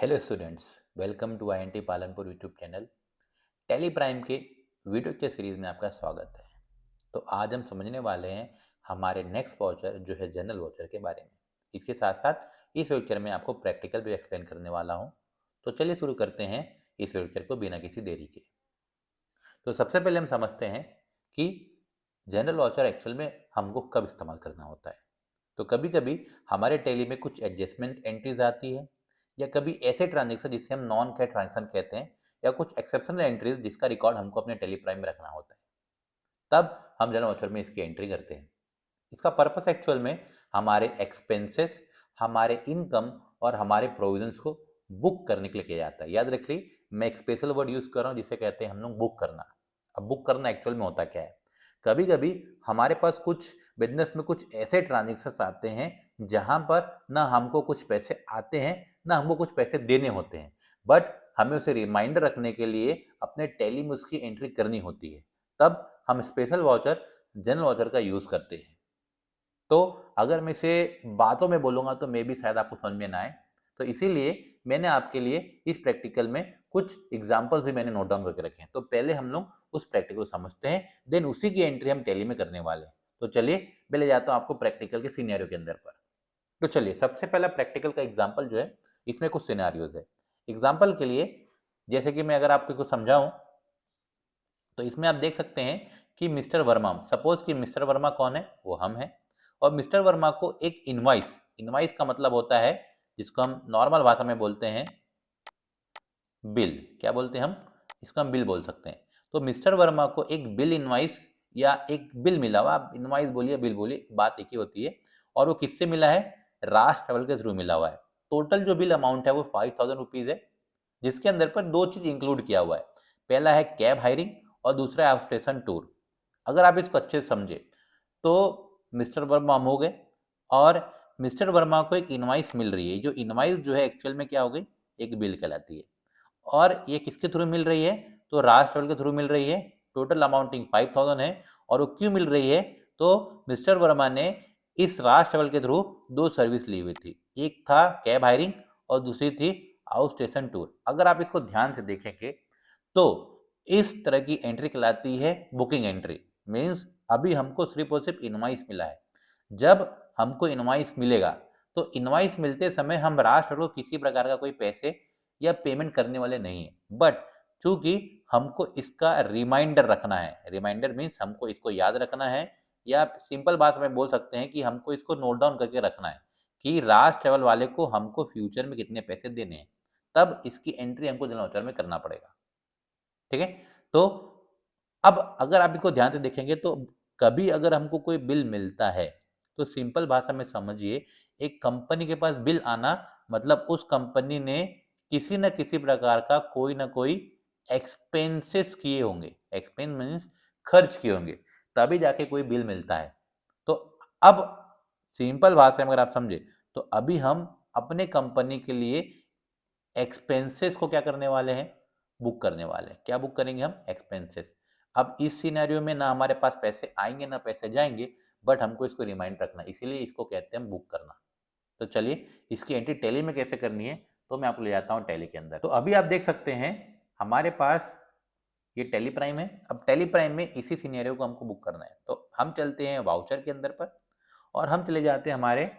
Hello students, welcome to INT Palanpur YouTube channel. Tally Prime के video के series में आपका स्वागत है। तो आज हम समझने वाले हैं हमारे नेक्स्ट वाउचर जो है जनरल वाउचर के बारे में। इसके साथ साथ इस वाउचर में आपको प्रैक्टिकल भी एक्सप्लेन करने वाला हूं। तो चलिए शुरू करते हैं इस वाउचर को बिना किसी देरी के। तो सबसे पहले हम समझते हैं कि जनरल वाउचर एक्चुअल में हमको कब इस्तेमाल करना होता है। तो कभी कभी हमारे टैली में कुछ एडजस्टमेंट एंट्रीज आती है, या कभी ऐसे ट्रांजेक्शन जिसे हम नॉन कैश ट्रांजेक्शन कहते हैं, या कुछ एक्सेप्शनल एंट्रीज जिसका रिकॉर्ड हमको अपने टेली प्राइम में रखना होता है। तब हम जनरल वाउचर में इसकी एंट्री करते हैं। इसका पर्पस एक्चुअल में हमारे एक्सपेंसेस, हमारे इनकम और हमारे प्रोविजंस को बुक करने के लिए किया जाता है। याद रखिए, मैं एक स्पेशल वर्ड यूज कर रहा हूँ जिसे कहते हैं हम लोग बुक करना। अब बुक करना एक्चुअल में होता क्या है? कभी कभी हमारे पास कुछ बिजनेस में कुछ ऐसे ट्रांजेक्शन्स आते हैं जहां पर ना हमको कुछ पैसे आते हैं, ना हमको कुछ पैसे देने होते हैं, बट हमें उसे रिमाइंडर रखने के लिए अपने टैली में उसकी एंट्री करनी होती है। तब हम स्पेशल वाउचर, जनरल वाउचर का यूज करते हैं। तो अगर मैं इसे बातों में बोलूंगा तो मे भी शायद आपको समझ में ना आए। तो इसीलिए मैंने आपके लिए इस प्रैक्टिकल में कुछ एग्जांपल्स भी मैंने नोट डाउन करके रखे हैं। तो पहले हम लोग उस प्रैक्टिकल को समझते हैं, देन उसी की एंट्री हम टैली में करने वाले हैं। तो चलिए मैं ले जाता हूं आपको प्रैक्टिकल के सिनेरियो के अंदर पर। तो चलिए सबसे पहला प्रैक्टिकल का एग्जाम्पल जो है, इसमें कुछ सिनेरियोज है। एग्जाम्पल के लिए जैसे कि मैं अगर आपको इसको समझाऊं, तो इसमें आप देख सकते हैं कि मिस्टर वर्मा, सपोज कि मिस्टर वर्मा कौन है? वो हम हैं। और मिस्टर वर्मा को एक इनवाइस, इनवाइस का मतलब होता है जिसको हम नॉर्मल भाषा में बोलते हैं बिल। क्या बोलते हैं हम? इसको हम बिल बोल सकते हैं। तो मिस्टर वर्मा को एक बिल इनवाइस या एक बिल मिला हुआ, आप इनवाइस बोलिए बिल बोलिए, बात एक ही होती है। और वो किससे मिला है? राज ट्रेवल के थ्रू मिला हुआ है। टोटल जो बिल अमाउंट है वो 5000 रुपीज है, जिसके अंदर पर दो चीज इंक्लूड किया हुआ है। पहला है कैब हायरिंग और दूसरा है स्टेशन टूर। अगर आप इसको अच्छे से समझे तो मिस्टर वर्मा हम हो गए, और मिस्टर वर्मा को एक इनवाइस मिल रही है। जो इनवाइस जो है एक्चुअल में क्या हो गई? एक बिल कहलाती है। और ये किसके थ्रू मिल रही है? तो राज ट्रेवल के थ्रू मिल रही है। टोटल अमाउंटिंग 5000 है। और वो क्यों मिल रही है? तो मिस्टर वर्मा ने इस राज ट्रेवल के थ्रू दो सर्विस ली हुई थी। एक था कैब हायरिंग और दूसरी थी आउट स्टेशन टूर। अगर आप इसको ध्यान से देखेंगे तो इस तरह की एंट्री कहलाती है बुकिंग एंट्री। मीन्स अभी हमको सिर्फ और सिर्फ इनवाइस मिला है। जब हमको इनवाइस मिलेगा तो इनवाइस मिलते समय हम राष्ट्र को किसी प्रकार का कोई पैसे या पेमेंट करने वाले नहीं है, बट चूंकि हमको इसका रिमाइंडर रखना है। रिमाइंडर मीन्स हमको इसको याद रखना है, या सिंपल भाषा में बोल सकते हैं कि हमको इसको नोट डाउन करके रखना है कि राज ट्रेवल वाले को हमको फ्यूचर में कितने पैसे देने हैं। तब इसकी एंट्री हमको जनरल वाउचर में करना पड़ेगा। ठीक है? तो अब अगर आप इसको ध्यान से देखेंगे तो कभी अगर हमको कोई बिल मिलता है तो सिंपल भाषा में समझिए, एक कंपनी के पास बिल आना मतलब उस कंपनी ने किसी न किसी प्रकार का कोई ना कोई एक्सपेंसेस किए होंगे। एक्सपेंस मीन्स खर्च किए होंगे, तभी जाके कोई बिल मिलता है। तो अब सिंपल भाषा में अगर आप समझे तो अभी हम अपने कंपनी के लिए एक्सपेंसेस को क्या करने वाले हैं? बुक करने वाले हैं। क्या बुक करेंगे हम? एक्सपेंसेस। अब इस सिनेरियो में ना हमारे पास पैसे आएंगे ना पैसे जाएंगे, बट हमको इसको रिमाइंड रखना, इसीलिए इसको कहते हैं बुक करना। तो चलिए इसकी एंट्री टैली में कैसे करनी है, तो मैं आपको ले जाता हूँ टैली के अंदर। तो अभी आप देख सकते हैं हमारे पास ये टैली प्राइम है। अब टैली प्राइम में इसी सिनेरियो को हमको बुक करना है, तो हम चलते हैं वाउचर के अंदर पर, और हम चले जाते हैं हमारे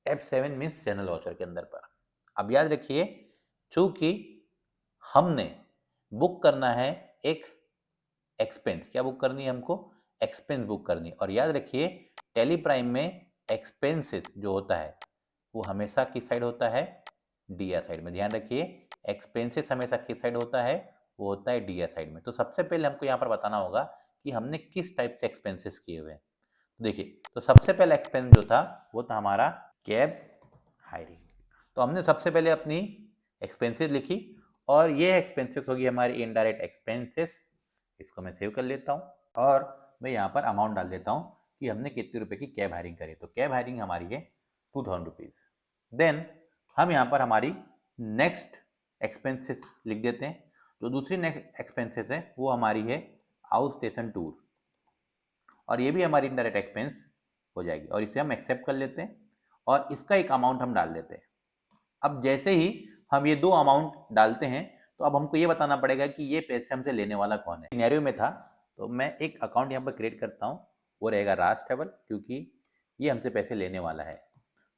F7 मीन्स जनरल वाउचर के अंदर पर। अब याद रखिए, चूंकि हमने बुक करना है एक एक्सपेंस। क्या बुक करनी है हमको? एक्सपेंस बुक करनी है। और याद रखिए, टैली प्राइम में एक्सपेंसेस जो होता है वो हमेशा किस साइड होता है? डीआर साइड में। ध्यान रखिए, एक्सपेंसेस हमेशा किस साइड होता है? वो होता है डीआर साइड में। तो सबसे पहले हमको यहाँ पर बताना होगा कि हमने किस टाइप से एक्सपेंसेस किए हुए हैं। तो देखिए, तो सबसे पहला एक्सपेंस जो था वो था हमारा कैब हायरिंग। तो हमने सबसे पहले अपनी एक्सपेंसेस लिखी, और ये एक्सपेंसेस होगी हमारी इनडायरेक्ट एक्सपेंसेस। इसको मैं सेव कर लेता हूँ, और मैं यहाँ पर अमाउंट डाल देता हूँ कि हमने कितने रुपए की कैब हायरिंग करी। तो कैब हायरिंग हमारी है 2000 रुपीज। देन हम यहाँ पर हमारी नेक्स्ट एक्सपेंसेस लिख देते हैं। जो दूसरी नेक्स्ट एक्सपेंसेस है वो हमारी है आउट स्टेशन टूर, और ये भी हमारी इनडायरेक्ट एक्सपेंस हो जाएगी, और इसे हम एक्सेप्ट कर लेते हैं और इसका एक अमाउंट हम डाल देते हैं। अब जैसे ही हम ये दो अमाउंट डालते हैं तो अब हमको ये बताना पड़ेगा कि ये पैसे हमसे लेने वाला कौन है। सिनेरियो में था तो मैं एक अकाउंट यहाँ पर क्रिएट करता हूँ, वो रहेगा राज ट्रैवल, क्योंकि ये हमसे पैसे लेने वाला है।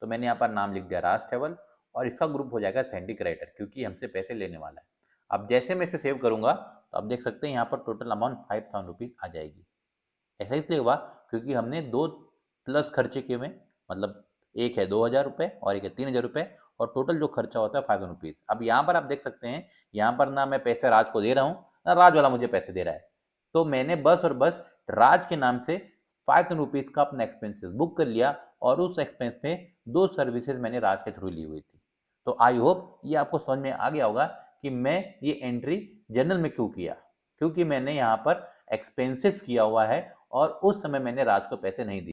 तो मैंने यहाँ पर नाम लिख दिया राज ट्रैवल और इसका ग्रुप हो जाएगा सैंडी क्रिएटर, क्योंकि हमसे पैसे लेने वाला है। अब जैसे मैं इसे सेव करूंगा तो आप देख सकते हैं यहाँ पर टोटल अमाउंट 5000 रुपीज आ जाएगी। ऐसा इसलिए हुआ क्योंकि हमने दो प्लस खर्चे किए हुए, मतलब एक है 2000 रुपये और एक है 3000 रुपये, और टोटल जो खर्चा होता है 5000 रुपीज। अब यहाँ पर आप देख सकते हैं, यहाँ पर ना मैं पैसे राज को दे रहा हूँ ना राज वाला मुझे पैसे दे रहा है। तो मैंने बस और बस राज के नाम से 5000 रुपीज का अपना एक्सपेंसेस बुक कर लिया, और उस एक्सपेंस में दो सर्विसेज मैंने राज के थ्रू ली हुई थी। तो आई होप ये आपको समझ में आ गया होगा कि मैं ये एंट्री जनरल में क्यों किया, क्योंकि मैंने यहाँ पर एक्सपेंसेस किया हुआ है और उस समय मैंने राज को पैसे नहीं दिए।